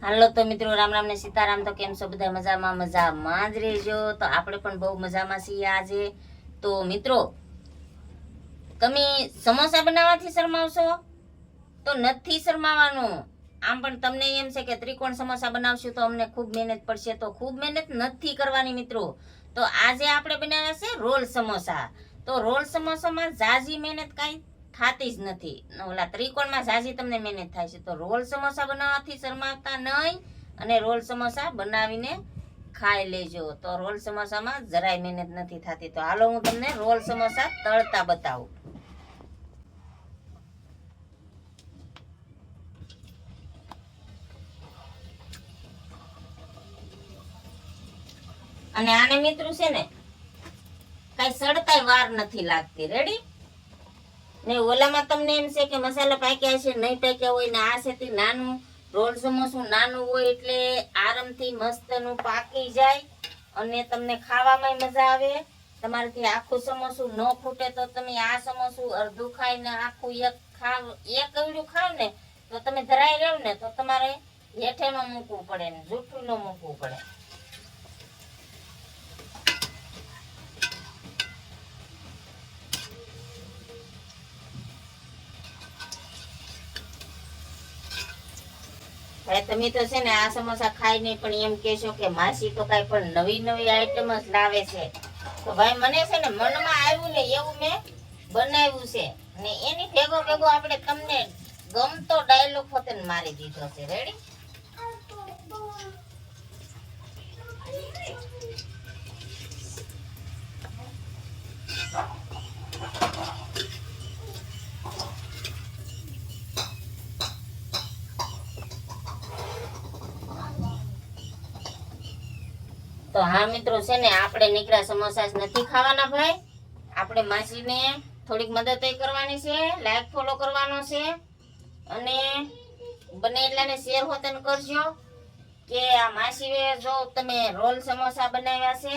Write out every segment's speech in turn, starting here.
હાલો તો મિત્રો રામ રામ ને સીતારામ. તો કેમ છો બધા? મજામાં જ રહેજો. તો આપણે પણ બહુ મજામાં છીએ આજે. તો મિત્રો, તમે સમોસા બનાવવાથી શરમાવશો તો નથી શરમાવાનું. આમ પણ તમને એમ છે કે ત્રિકોણ સમોસા બનાવશું તો અમને ખૂબ મહેનત પડશે, તો ખૂબ મહેનત નથી કરવાની મિત્રો. તો આજે આપણે બનાવ્યા છે રોલ સમોસા. તો રોલ સમોસામાં ઝાઝી મહેનત કાંઈ થાતી જ નથી. ઓલા ત્રિકોણમાં ઝાઝી તમને મહેનત થાય છે. તો રોલ સમોસા બનાવવાથી શરમાવતા નહીં અને રોલ સમોસા બનાવીને ખાઈ લેજો. તો રોલ સમોસામાં જરાય મહેનત નથી થતી. તો હાલો હું તમને રોલ સમોસા તળતા બતાવું. અને આને મિત્રો છે ને કઈ સડતાય વાર નથી લાગતી. રેડી ને ઓલામાં તમને એમ છે કે મસાલા પાક્યા છે નહીં પાક્યા હોય, ને આ છે તે નાનું રોલ સમોસું નાનું હોય એટલે આરામથી મસ્તનું પાકી જાય અને તમને ખાવામાં મજા આવે. તમારાથી આખું સમોસું ન ખૂટે તો તમે આ સમોસું અડધું ખાઈને આખું એક કવડું ખાવ ને તો તમે ધરાઈ રહ્યો ને તો તમારે હેઠે ન મૂકવું પડે ને જૂઠું ન મૂકવું પડે. તમે તો છે ને આ સમોસા ખાઈને પણ એમ કહેશો કે માસી તો કઈ પણ નવી નવી આઈટમ જ લાવે છે. તો ભાઈ મને છે ને મનમાં આવ્યું ને એવું મેં બનાવ્યું છે, ને એની ભેગો ભેગો આપણે તમને ગમતો ડાયલોગ હોતે મારી દીધો છે. રેડી? તો હા મિત્રો, છે ને આપણે નીકળ્યા સમોસા નથી ખાવાના ભાઈ. આપણે માસીને થોડીક મદદ કરવાની છે, લાઈક ફોલો કરવાનો છે, અને બને એટલાને શેર હોતન કરજો કે આ માસીએ જો તમે રોલ સમોસા બનાવ્યા છે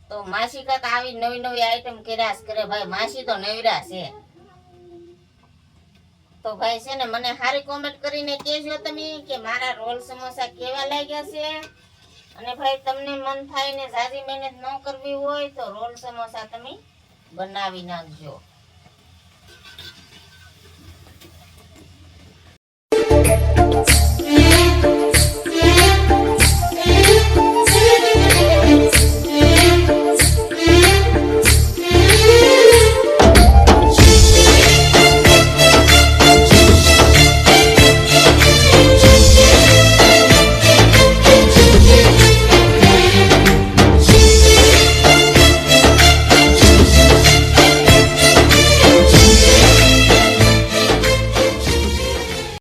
તો માસી કાંઈક આવી નવી નવી આઈટમ કર્યા કરે. ભાઈ માસી તો નવરા છે. તો ભાઈ છે ને મને સારી કોમેન્ટ કરીને કહેજો તમે કે મારા રોલ સમોસા કેવા લાગ્યા છે. અને ભાઈ તમને મન થાય ને ઝાઝી મહેનત ન કરવી હોય તો રોલ સમોસા તમે બનાવી નાખજો.